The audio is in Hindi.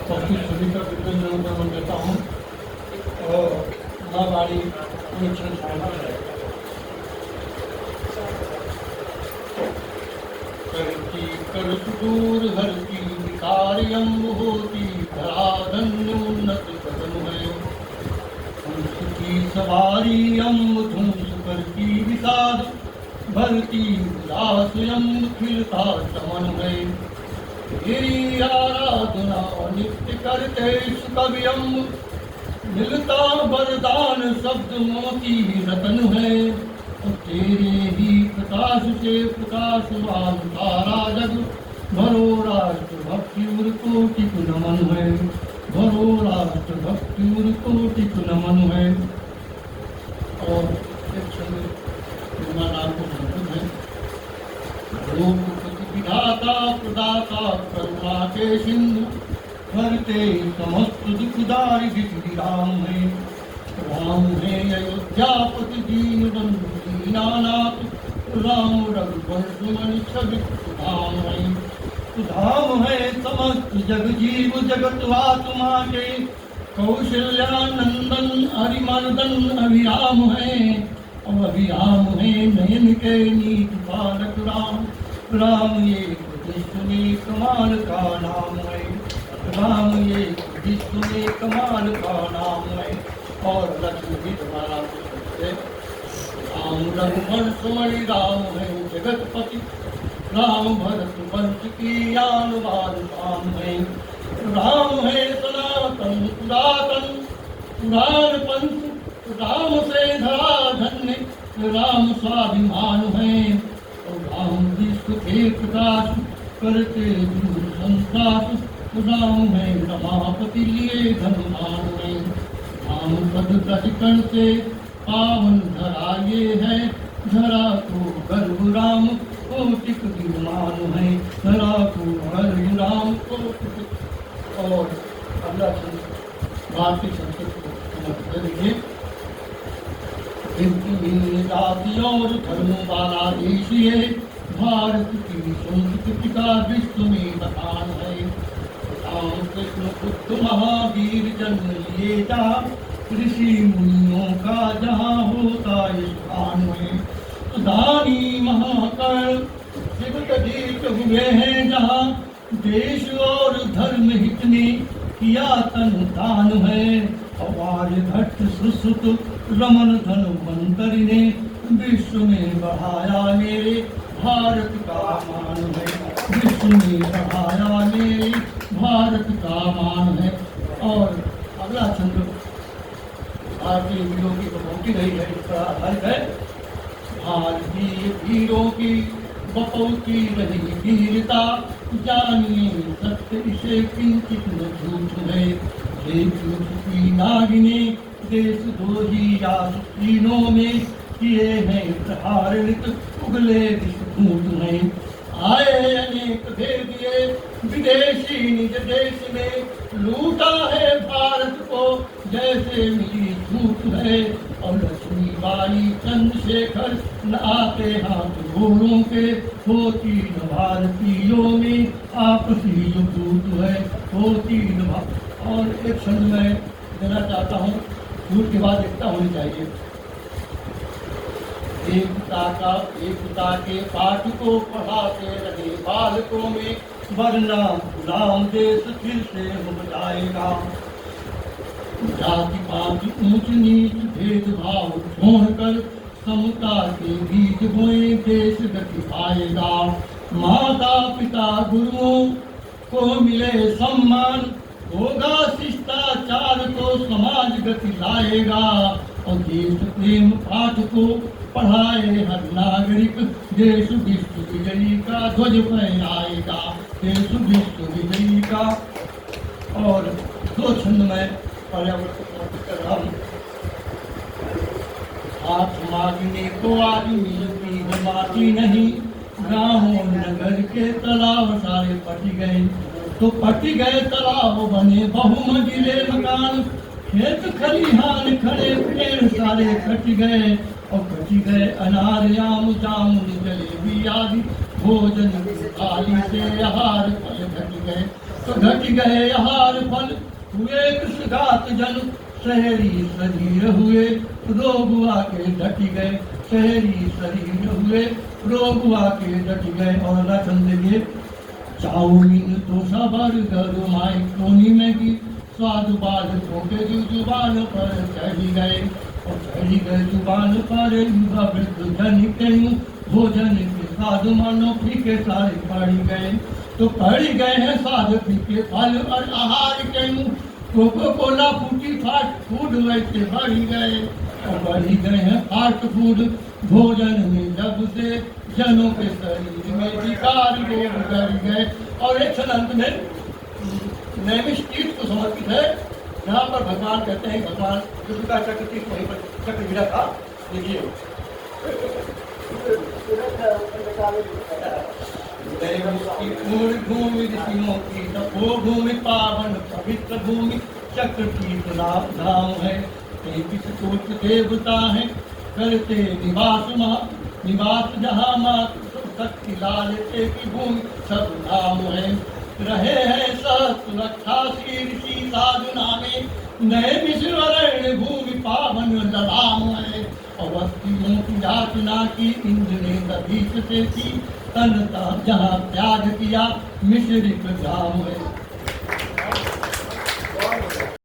और कुछ सभी का विभिन्न जनों को देता हूँ और माँ गाड़ी कनेक्शन करती कर सुदूर हर की विकार्यम होती धराधन्योन्नत कदम है हंस की सवारी अम्ब धुंस करती विषाद भरती उदासयम खिलता चमन है तेरी आराधना नित्य करते कवियम मिलता वरदान शब्द मोती रतन है तेरे ही प्रकाश से प्रकाशवान सारा जग भरो राष्ट्र भक्ति उर कोटि नमन है भरो राष्ट्र भक्ति उर कोटि नमन है। और एक छंद नाम को संस्कृत है लोक विधाता प्रदाता करुणा के सिंधु भरते समस्त दुखदारी विधि राम है अयोध्यापति दीन बंधु दीनानाथ राम रघुवंश मणि छवि सुधाम है समस्त जग जीव जगत आत्मा के कौशल्यानंदन हरिमर्दन अभिराम है अभिराम है नयन के नीत पालक राम ये विश्व में कमाल का नाम है राम ये विश्व में कमाल का नाम है। और लक्ष्मी भी तुम्हारा राम रघुवंश मणि राम है जगतपति राम भरत वंश की आन बान राम है सनातन पुरातन पुराण पंथ राम से धरा धन्य राम स्वाभिमान है और राम विश्व के प्रकाश करते दूर संसार राम है रमापति लिए धनवान है राम पद प्रतिकण से पावन धरा ये है धरा को गर्भ राम कोटिक विमान है धरा को गर्भ राम कोटिक। और अगला भारतीय संस्कृत को समझ करिए जाति और धर्म वाला देश ये भारत की संस्कृति का विश्व में बखान है राम कृष्ण बुद्ध महावीर जन्म लिए जहाँ ऋषि मुनियों का जहाँ होता स्थान में दानी महाकर्ण शिव जीत हुए हैं जहाँ देश और धर्म हित में किया तन दान है अवार भट्ट सुश्रुत रमन धनुमंतरी ने विश्व में बढ़ाया मेरे भारत का मान है विश्व में बढ़ाया मेरे भारत का मान है। और अगला छंद भारतीय वीरों की बपौती रही है इसका आधारित है भारतीय वीरों की बपौती रही वीरता जानिए सत्य इसे किंचित न झूठ है झूठ की नागिने देश द्रोही या तीनों में किए हैं प्रहारित उगले विस्फूट हैं आए अनेक भेदिए विदेशी निज देश में लूटा है भारत को जैसे मिली झूठ है और लक्ष्मीबाई चंद्रशेखर न आते हाथ घोड़ों के होती न भारतीयों में आपसी जो झूठ है होती न। और एक छंद में देना चाहता हूँ झूठ के बाद एकता होनी चाहिए एकता के पाठ को पढ़ाते रहे बालकों में वरना गुलाम देश फिर से हो जाएगा जाति पात ऊंच नीच भेदभाव छोड़कर समता के बीज बोए देश गति पाएगा माता पिता गुरुओं को मिले सम्मान होगा शिष्टाचार को समाज गति लाएगा और देश प्रेम पाठ को पढ़ाए हर नागरिक देश विश्व विजयी का ध्वज फहराएगा देश विश्व विजयी का। और दो छंद में पर्यावरण हाथ मांगने को आज मिलती है माटी नहीं गाँव नगर के तालाब सारे पट गए तो पट गए तालाब बने बहुमंजिले मकान खेत खलिहान खड़े पेड़ सारे कट गए और कट गए अनार आम जामुन जलेबी आदि भोजन थाली से आहार फल घट गए तो घट गए आहार फल, हुए कृषघात जन, शहरी शरीर हुए रोग आके डट गए, शहरी शरीर हुए रोग आके डट गए। और लक्षण देखिए, chowmein dosa burger macaroni Maggi, स्वाद बाद ठोके जो जुबान पर चढ़ गए, और चढ़ गए जुबान पर युवा वृद्ध जन कहीं, भोजन के स्वाद मानो फीके सारे पड़ गए। तो पड़ गए हैं स्वाद फीके फल और आहार कहीं, कोको कोला फूटी फास्ट फूड वैसे बढ़ गए, और बढ़ गए हैं फास्ट फूड भोजन में जब से जनों के शरीर में विकार रोग कर गए। और एक संत में नैमिष्ठिक को समर्पित है, जहाँ पर भगवान कहते हैं, भगवान दुर्गा चक्र की वहीं पर चक्र गिरा था, देखिए भूमि ऋषियों की तपो भूमि, पावन पवित्र भूमि चक्र की धाम है। 33 कोटि देवता है करते निवास जहाँ मात्र शक्ति लाल की भूमि सब धाम है। रहे हैं सुरक्षा श्री ऋषि साधु नामे, नए मिश्र भूमि पावन ललाम है। अवस्थियों की याचना की इंद्र ने दधीच से की, तन जहाँ त्याग किया मिश्रित धाम है।